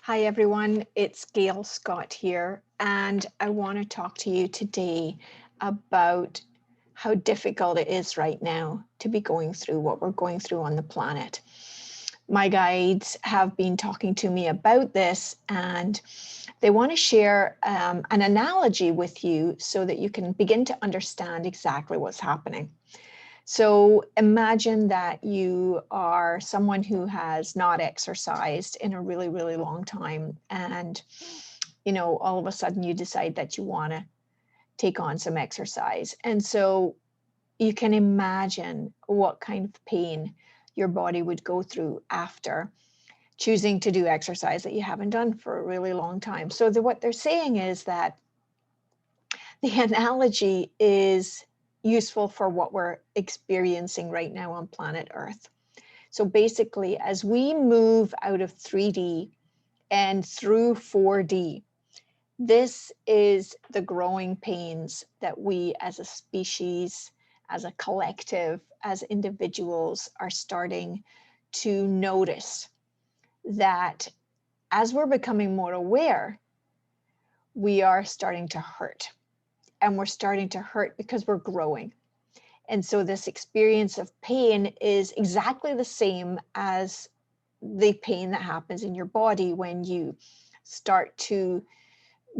Hi everyone, it's Gail Scott here, and I want to talk to you today about how difficult it is right now to be going through what we're going through on the planet. My guides have been talking to me about this, and they want to share an analogy with you so that you can begin to understand exactly what's happening. So imagine that you are someone who has not exercised in a really, really long time. And, all of a sudden you decide that you want to take on some exercise. And so you can imagine what kind of pain your body would go through after choosing to do exercise that you haven't done for a really long time. So what they're saying is that the analogy is useful for what we're experiencing right now on planet Earth. So basically, as we move out of 3D and through 4D, this is the growing pains that we as a species, as a collective, as individuals are starting to notice that as we're becoming more aware, we are starting to hurt. And we're starting to hurt because we're growing. And so this experience of pain is exactly the same as the pain that happens in your body when you start to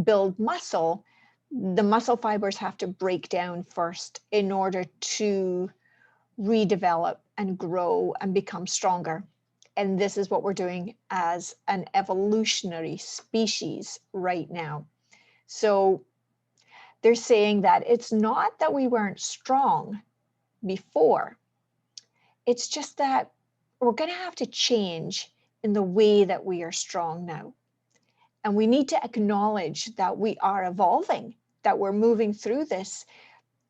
build muscle. The muscle fibers have to break down first in order to redevelop and grow and become stronger. And this is what we're doing as an evolutionary species right now. So they're saying that it's not that we weren't strong before, it's just that we're going to have to change in the way that we are strong now. And we need to acknowledge that we are evolving, that we're moving through this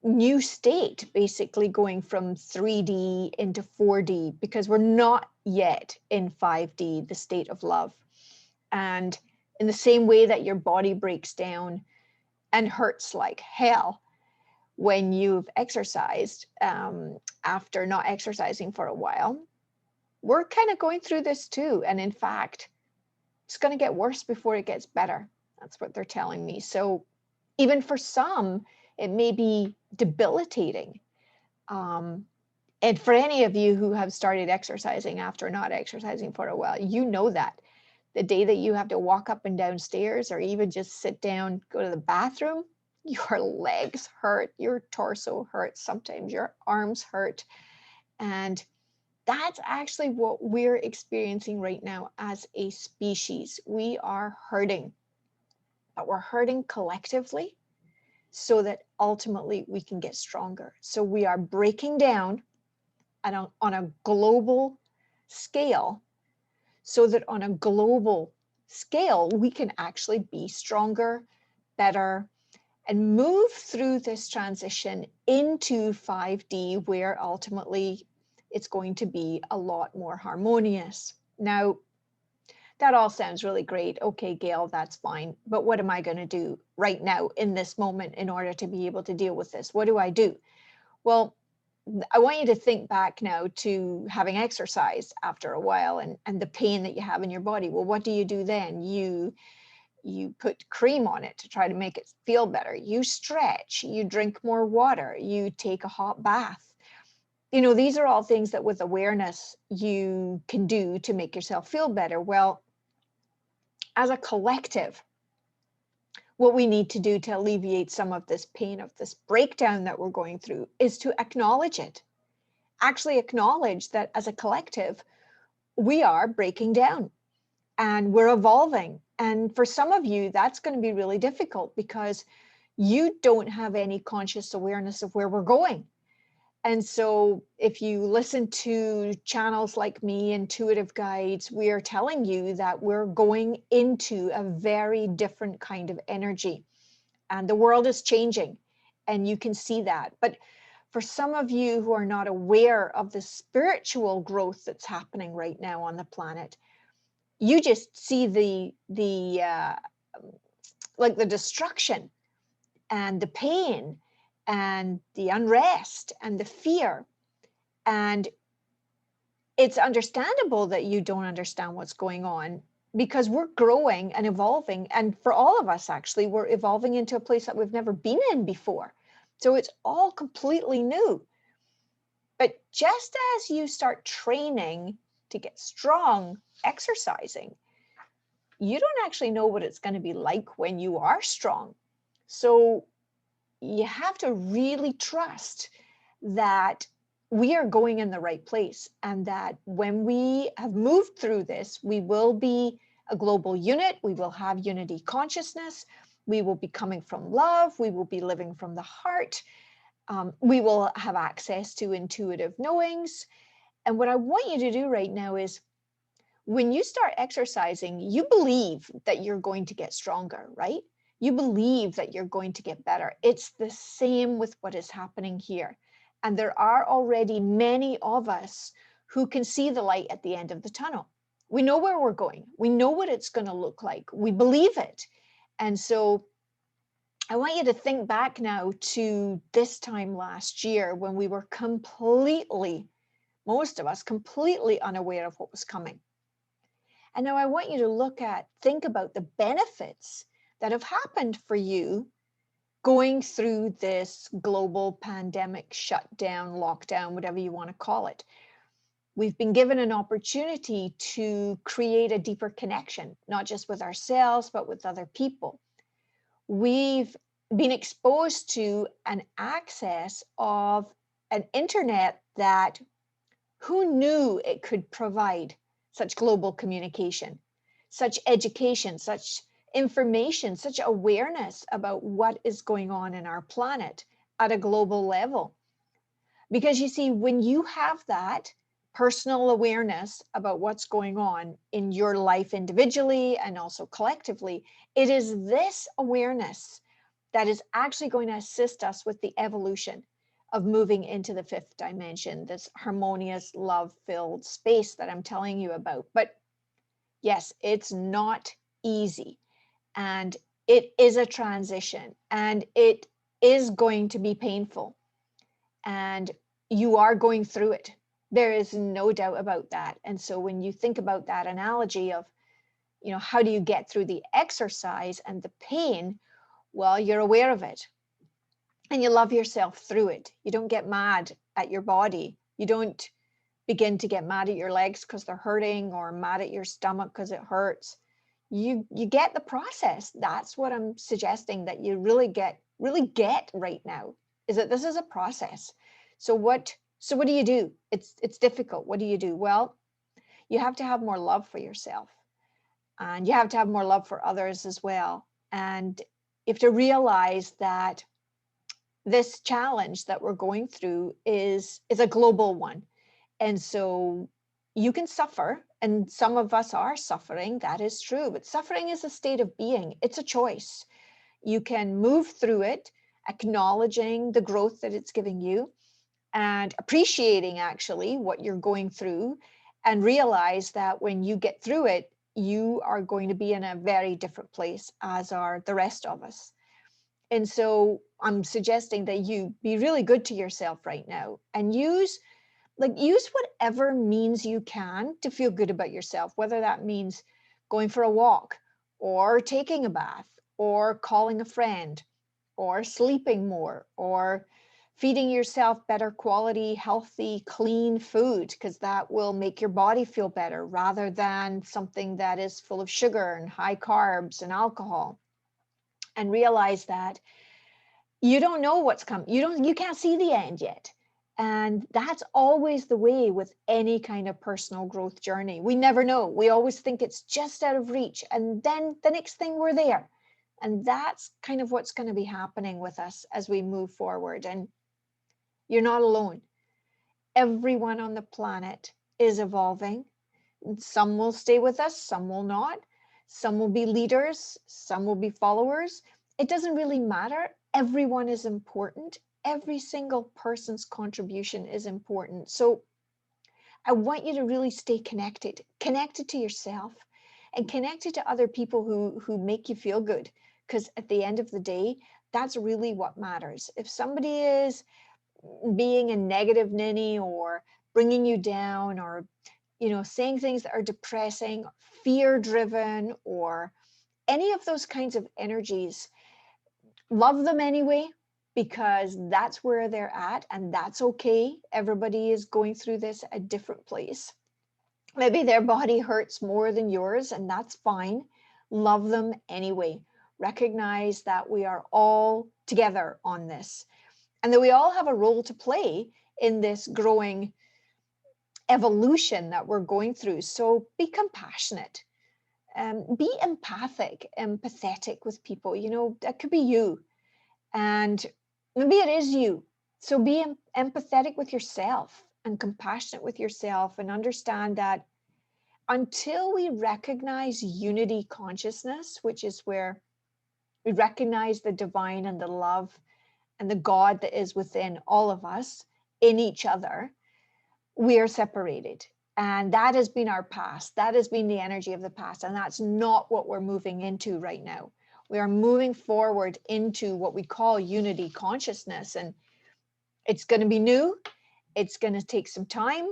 new state, basically going from 3D into 4D, because we're not yet in 5D, the state of love. And in the same way that your body breaks down and hurts like hell when you've exercised after not exercising for a while, we're kind of going through this too. And in fact, it's going to get worse before it gets better. That's what they're telling me. So even for some, it may be debilitating. And for any of you who have started exercising after not exercising for a while, you know that the day that you have to walk up and down stairs or even just sit down, go to the bathroom, your legs hurt, your torso hurts, sometimes your arms hurt. And that's actually what we're experiencing right now as a species. We are hurting, but we're hurting collectively so that ultimately we can get stronger. So we are breaking down on a global scale so that on a global scale, we can actually be stronger, better, and move through this transition into 5D, where ultimately it's going to be a lot more harmonious. Now, that all sounds really great. Okay, Gail, that's fine. But what am I going to do right now in this moment in order to be able to deal with this? What do I do? Well, I want you to think back now to having exercised after a while and the pain that you have in your body. Well, what do you do then? You put cream on it to try to make it feel better. You stretch, you drink more water, you take a hot bath. These are all things that with awareness you can do to make yourself feel better. Well, as a collective, what we need to do to alleviate some of this pain, of this breakdown that we're going through, is to acknowledge it. Actually acknowledge that as a collective, we are breaking down and we're evolving. And for some of you, that's going to be really difficult because you don't have any conscious awareness of where we're going. And so if you listen to channels like me, intuitive guides, we are telling you that we're going into a very different kind of energy and the world is changing and you can see that. But for some of you who are not aware of the spiritual growth that's happening right now on the planet, you just see the like the destruction and the pain and the unrest and the fear. And it's understandable that you don't understand what's going on because we're growing and evolving. And for all of us, actually, we're evolving into a place that we've never been in before. So it's all completely new. But just as you start training to get strong, exercising, you don't actually know what it's going to be like when you are strong. So you have to really trust that we are going in the right place, and that when we have moved through this, we will be a global unit. We will have unity consciousness. We will be coming from love. We will be living from the heart. We will have access to intuitive knowings. And what I want you to do right now is, when you start exercising, you believe that you're going to get stronger, right? You believe that you're going to get better. It's the same with what is happening here. And there are already many of us who can see the light at the end of the tunnel. We know where we're going. We know what it's going to look like. We believe it. And so I want you to think back now to this time last year when we were completely, most of us, completely unaware of what was coming. And now I want you to think about the benefits that have happened for you going through this global pandemic, shutdown, lockdown, whatever you want to call it. We've been given an opportunity to create a deeper connection, not just with ourselves, but with other people. We've been exposed to an access of an internet that, who knew it could provide such global communication, such education, such information, such awareness about what is going on in our planet at a global level. Because you see, when you have that personal awareness about what's going on in your life individually and also collectively, it is this awareness that is actually going to assist us with the evolution of moving into the fifth dimension, this harmonious, love-filled space that I'm telling you about. But yes, it's not easy, and it is a transition, and it is going to be painful, and you are going through it. There is no doubt about that. And so when you think about that analogy of, how do you get through the exercise and the pain? Well, you're aware of it. And you love yourself through it. You don't get mad at your body. You don't begin to get mad at your legs because they're hurting, or mad at your stomach because it hurts. You get the process. That's what I'm suggesting that you really get right now, is that this is a process. So what do you do? It's difficult. What do you do? Well, you have to have more love for yourself, and you have to have more love for others as well. And you have to realize that this challenge that we're going through is a global one. And so you can suffer, and some of us are suffering, that is true, but suffering is a state of being. It's a choice. You can move through it, acknowledging the growth that it's giving you and appreciating actually what you're going through, and realize that when you get through it, you are going to be in a very different place, as are the rest of us. And so I'm suggesting that you be really good to yourself right now, and use whatever means you can to feel good about yourself, whether that means going for a walk, or taking a bath, or calling a friend, or sleeping more, or feeding yourself better quality, healthy, clean food, because that will make your body feel better, rather than something that is full of sugar and high carbs and alcohol. And realize that you don't know what's coming. You can't see the end yet. And that's always the way with any kind of personal growth journey. We never know. We always think it's just out of reach. And then the next thing, we're there. And that's kind of what's going to be happening with us as we move forward. And you're not alone. Everyone on the planet is evolving. Some will stay with us, some will not. Some will be leaders, some will be followers. It doesn't really matter. Everyone is important. Every single person's contribution is important. So I want you to really stay connected to yourself, and connected to other people who make you feel good. Because at the end of the day, that's really what matters. If somebody is being a negative ninny, or bringing you down, or saying things that are depressing, fear driven, or any of those kinds of energies. Love them anyway, because that's where they're at, and that's okay. Everybody is going through this at a different place. Maybe their body hurts more than yours, and that's fine. Love them anyway. Recognize that we are all together on this, and that we all have a role to play in this growing evolution that we're going through. So be compassionate, be empathic, empathetic with people. That could be you, and maybe it is you. So be empathetic with yourself and compassionate with yourself, and understand that until we recognize unity consciousness, which is where we recognize the divine and the love and the God that is within all of us, in each other, we are separated. And that has been our past. That has been the energy of the past. And that's not what we're moving into right now. We are moving forward into what we call unity consciousness. And it's going to be new. It's going to take some time.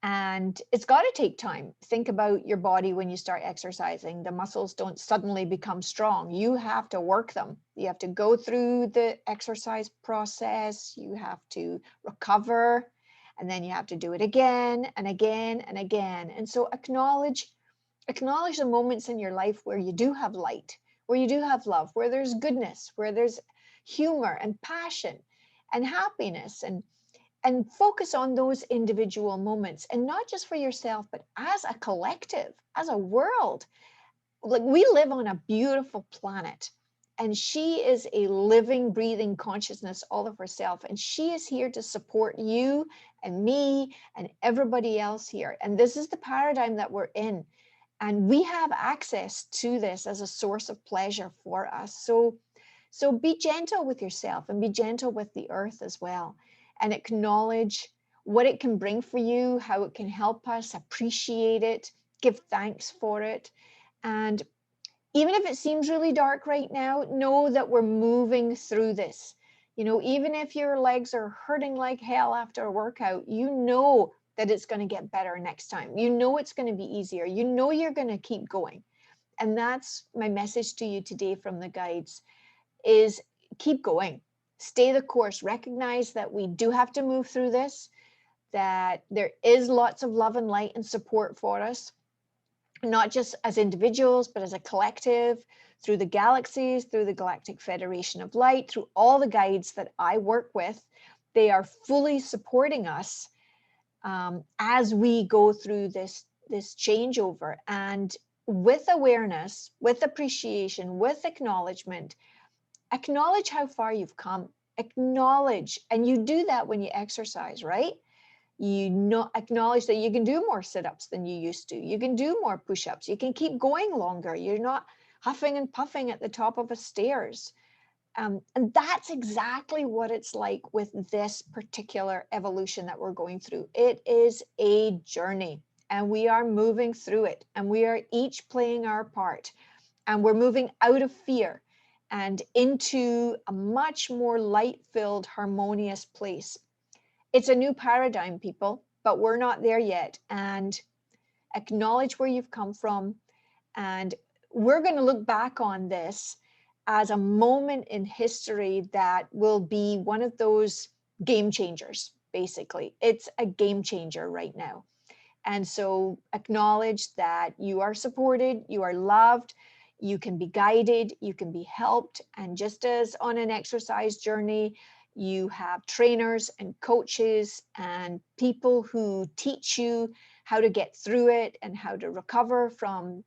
And it's got to take time. Think about your body when you start exercising. The muscles don't suddenly become strong. You have to work them. You have to go through the exercise process. You have to recover, and then you have to do it again and again and again. And so acknowledge the moments in your life where you do have light, where you do have love, where there's goodness, where there's humor and passion and happiness, and focus on those individual moments, and not just for yourself, but as a collective, as a world. Like, we live on a beautiful planet, and she is a living, breathing consciousness all of herself, and she is here to support you and me and everybody else here. And this is the paradigm that we're in, and we have access to this as a source of pleasure for us. So be gentle with yourself, and be gentle with the earth as well, and acknowledge what it can bring for you, how it can help us, appreciate it, give thanks for it. And even if it seems really dark right now, know that we're moving through this. Even if your legs are hurting like hell after a workout, that it's going to get better next time. It's going to be easier. You're going to keep going. And that's my message to you today from the guides, is keep going, stay the course, recognize that we do have to move through this, that there is lots of love and light and support for us, not just as individuals, but as a collective, through the galaxies, through the Galactic Federation of Light, through all the guides that I work with. They are fully supporting us as we go through this changeover. And with awareness, with appreciation, with acknowledgement, acknowledge how far you've come. Acknowledge, and you do that when you exercise, right? Acknowledge that you can do more sit-ups than you used to. You can do more push-ups. You can keep going longer. You're not huffing and puffing at the top of a stairs. And that's exactly what it's like with this particular evolution that we're going through. It is a journey, and we are moving through it, and we are each playing our part, and we're moving out of fear and into a much more light-filled, harmonious place. It's a new paradigm, people, but we're not there yet. And acknowledge where you've come from. And we're going to look back on this as a moment in history that will be one of those game changers, basically. It's a game changer right now. And so acknowledge that you are supported, you are loved, you can be guided, you can be helped. And just as on an exercise journey, you have trainers and coaches and people who teach you how to get through it and how to recover from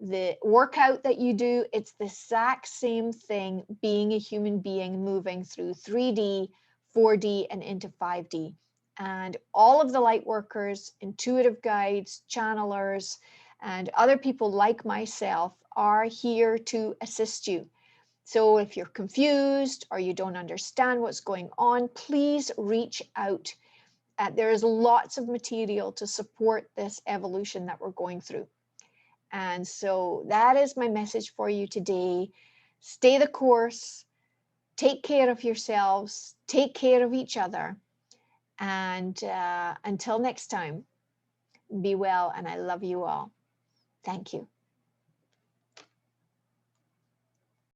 the workout that you do. It's the exact same thing, being a human being moving through 3D, 4D, and into 5D. And all of the light workers, intuitive guides, channelers, and other people like myself are here to assist you. So if you're confused or you don't understand what's going on, please reach out. There is lots of material to support this evolution that we're going through. And so that is my message for you today. Stay the course, take care of yourselves, take care of each other. And until next time, Be well, and I love you all. Thank you.